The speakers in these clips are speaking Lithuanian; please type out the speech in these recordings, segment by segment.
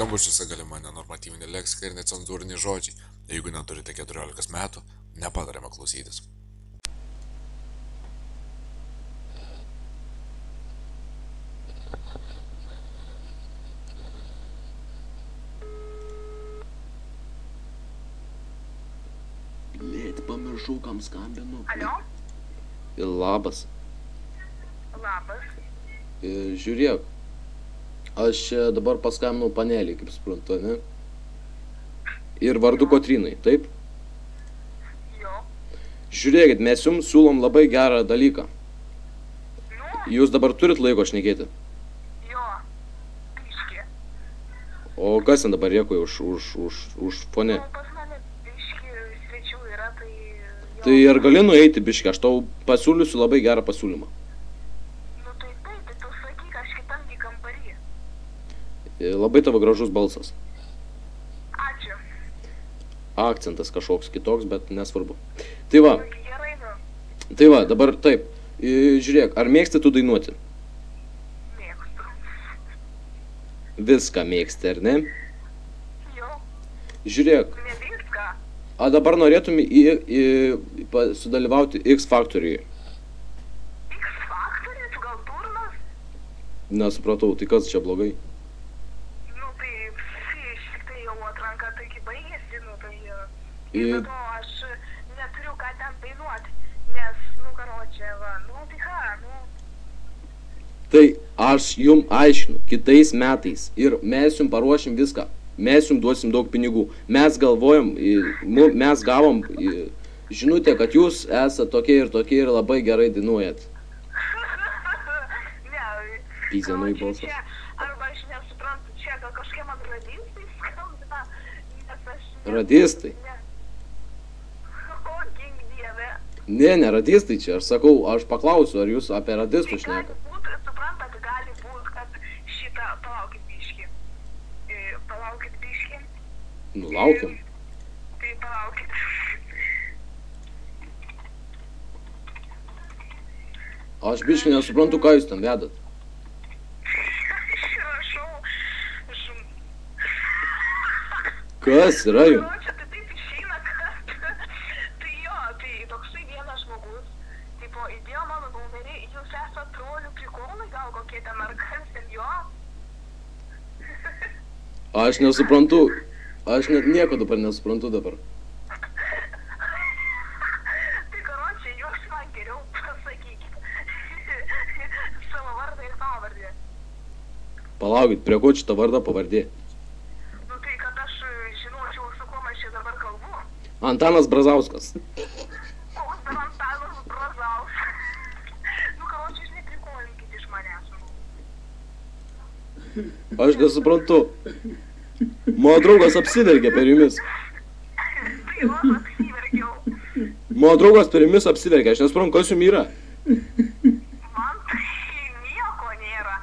Skambučiuose galima nenormatyvinė leksika ir necenzūriniai žodžiai. Jeigu neturite 14 metų, nepatariama klausytis. Pamiršau, kam skambinu. Alio? Labas. Labas. Žiūrėk, aš čia dabar paskambinau panelį, kaip suprantu, ne? Ir vardu Kotrynai, taip? Jo. Žiūrėkit, mes jums siūlom labai gerą dalyką. Nu, Jūs dabar turit laiko šnekėti? jo. Biški. O kas ten dabar rėkoja už fone? Nu, pas mane biški svečių yra, tai... Jo. Tai ar gali nueiti biškį, aš tau pasiūlysiu labai gerą pasiūlymą. Nu, tai tu sakyk, aš kitam į kambarį. Labai tavo gražus balsas. Ačiū. Akcentas kažkoks kitoks, bet nesvarbu. Tai va, Nu, gerai, nu. tai va, dabar taip. Žiūrėk, ar mėgsti tu dainuoti? Mėgstu. Viską mėgsti, ar ne? Jo. Žiūrėk, Ne viską. a dabar norėtum sudalyvauti X Factoriuje. X faktorius, gal turnas? Nesupratau, tai kas čia blogai? Nu, tai šiek tiek jau atranka, taigi baigėsi, nu, tai... I- Ir be to aš neturiu ką ten dainuoti, nes, nu, karočią, va, nu, tai ką, nu... Tai aš jum aiškinu, kitais metais ir mes jum paruošim viską. Mes jum duosim daug pinigų. Mes galvojam, mes gavom žinutę, kad jūs esate tokie ir labai gerai dainuojat. Ne, Pyzenų į karočią, balsas. čia, arba aš nesuprantu, čia gal kažkiem man radistai skamba, nes aš... Radistai? Ne. O, gink dieve. Ne radistai čia, aš sakau, aš paklausiu, ar jūs apie radistus Tai gali šneka. būt, suprantat, gali būt, kad šitą, palaukit biškį. Palaukit biškį. Nu, laukiam. Tai palaukit. Aš biškai nesuprantu, ką jūs ten vedat. Rašau. Kas yra jums? Karočią, tai taip išeina, kad... Tai jo, tai toksai vienas žmogus, tipo, įdėjo mano numerį, jūs esate trolių prikolai, gal kokie ten ar kas ten jo? Aš nesuprantu. Aš net nieko dabar nesuprantu dabar. Tai karočią, jūs man geriau pasakykit. Savo vardą ir pavardę. Palaukit, prie ko šitą vardą pavardė? Nu tai, kad aš žinočiau, su kuo aš čia dabar kalbu. Antanas Brazauskas. Koks dar Antanas Brazauskas. Nu, karočią, jūs neprikolinkit iš manęs. Aš nesuprantu. Mano draugas apsiverkė per jumis. Tai va, apsiverkiau. Mano draugas per jumis apsiverkė, aš nesuprantu, kas jums yra. Man tai nieko nėra.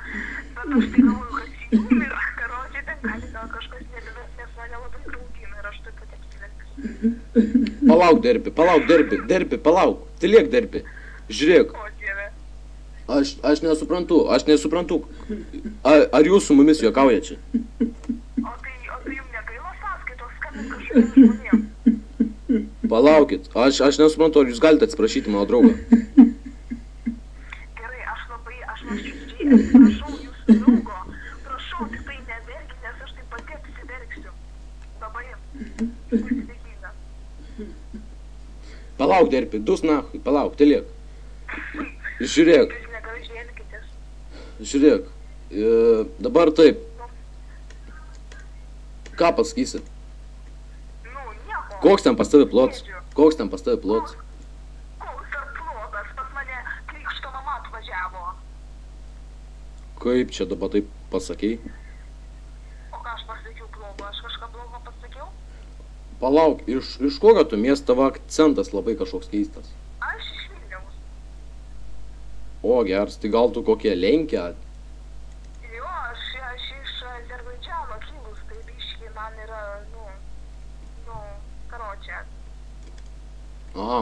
Bet aš tai galvoju, kad jums yra. Karočią, ten gali gal kažkas neliūdės, nes mane labai traukina ir aš taip pat apsiverkiu. Palauk, derbi, palauk. Tylėk, derbi. Žiūrėk, O, dieve. aš nesuprantu. Ar jūs su mumis juokaujat čia? O tai jums negaila sąskaitos skambint kažkokiem žmonėm? Palaukit, aš nesuprantu, ar jūs galite atsiprašyti mano draugą. Gerai, aš nuoširdžiai atsiprašau jūsų draugo. Prašau, tik tai neverkit, nes aš taip pati apsiverksiu. Labai būsiu dėkinga. Palauk, derbi, dus nahui, palauk, tylėk. Žiūrėk, Jūs negražiai elkitės. žiūrėk. Dabar taip. Ką pasakysi? Nu, nieko. Koks ten pas tavai plots? Sėdžiu. Koks ten pas tavai plots? Koks dar plotas, pas mane krikšto mama atvažiavo. Kaip čia dabar taip pasakei? O ką aš pasakiau blogo, aš kažką blogo pasakiau? Palauk, iš kokio tu miesto tavo akcentas labai kažkoks keistas? Aš iš Vilniaus. O, geras, tai gal tu kokie lenkia? Jo, aš iš Azerbaidžano kilus, tai biški man yra, karočią. Aha.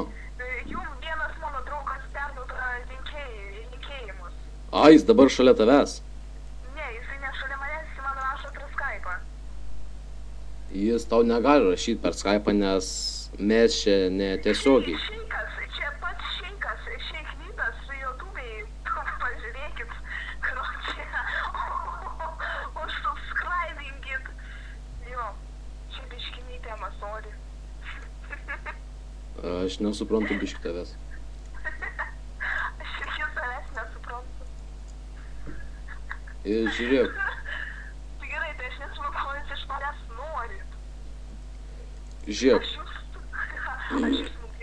Jums vienas mano draugas perduoda linkėjimus. A, jis dabar šalia tavęs. Ne, jisai ne šalia manęs, jis man rašo per Skype'ą. Jis tau negali rašyti per Skype'ą, nes mes čia netiesiogiai. Šeikas, čia pats šeikas, šeikvydas su YouTube'ai, pažiūrėkit, karočią, subscribingit. Jo, čia biškiniai tema, sorry. Aš nesuprantu biški tavęs. Aš ir jų savęs nesuprantu. Ir žiūrėk, Tai gerai, tai aš nesuprantu, ko jūs iš manęs norit. žiūrėk, Aš jūs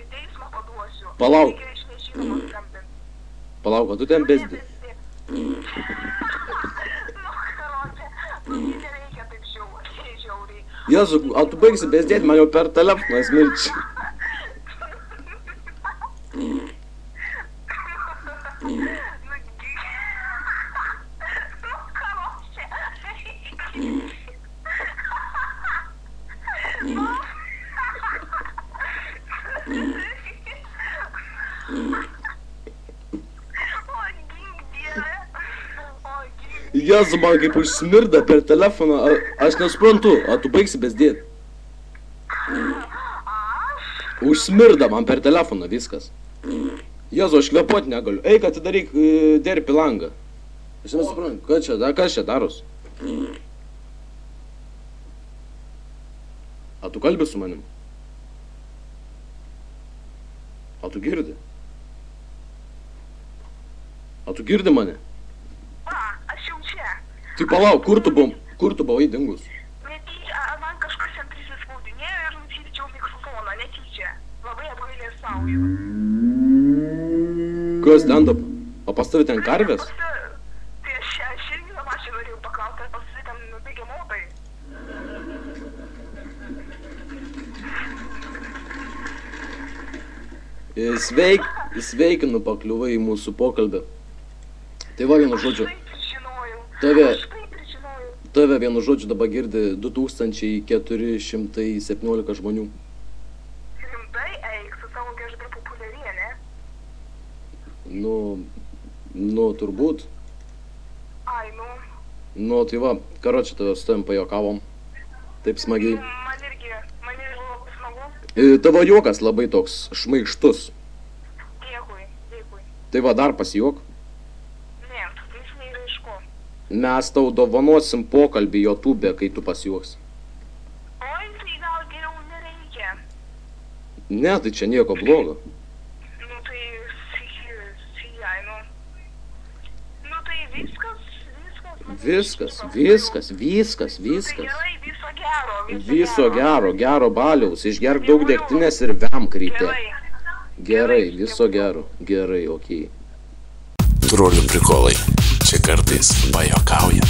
į teismą paduosiu. Palauk. Reikia iš nežinomo skambint. palauk, kad tu ten bezdi. Nu, karočią, nu, nereikia taip žiauriai. Jėzu, a tu baigsi bezdėti, man jau per telefoną smirči. Nu, karočią. O, gink dieve. O, gink. Jėzu, man kaip užsmirda per telefoną, aš nesuprantu, a tu baigsi bezdėti. Aš? Užsmirda man per telefoną viskas. Jėzu, aš kvėpuot negaliu. Eik, atidaryk derpį langą. Aš nesuprantu, kas čia daros? A tu kalbi su manim? A tu girdi? A tu girdi mane? Va, aš jau čia. Tai palauk, kur tu buvai dingus? Netyčia, man kažkas ten prisispaudinėjo ir nusivyčiau mikrofoną, netyčia. Labai apgailestauju. Kas ten dabar? O pas tavai ten karvės? Tai aš irgi namačiai norėjau paklausti, ar pas tavai ten nubėgė motai. Sveikinu, pakliuvai į mūsų pokalbį. Tai va, vienu žodžiu, Aš taip ir žinojau. Tave- Aš taip ir žinojau. tave vienu žodžiu dabar girdi 2417 žmonių. Rimtai, eik, su savo geždra populiarė, ne? Nu, turbūt. Ai, nu, Nu, tai va, karočią tave su tavim pajokavom. Taip smagiai. man irgi labai smagu. Tavo juokas labai toks šmaikštus. Dėkui. Tai va, dar pasijuok. Ne, jis nėra iš ko. Mes tau dovanosim pokalbį YouTube, kai tu pasijuoks. Oi, tai gal geriau nereikia. Ne, tai čia nieko blogo. Nu tai, ai, nu. Nu tai viskas. man Viskas. Tai gerai, Viso gero baliaus, išgerk daug degtinės ir vemk ryte. Gerai, viso gero. Gerai, okei. Trolių prikolai. Čia kartais pajokauja.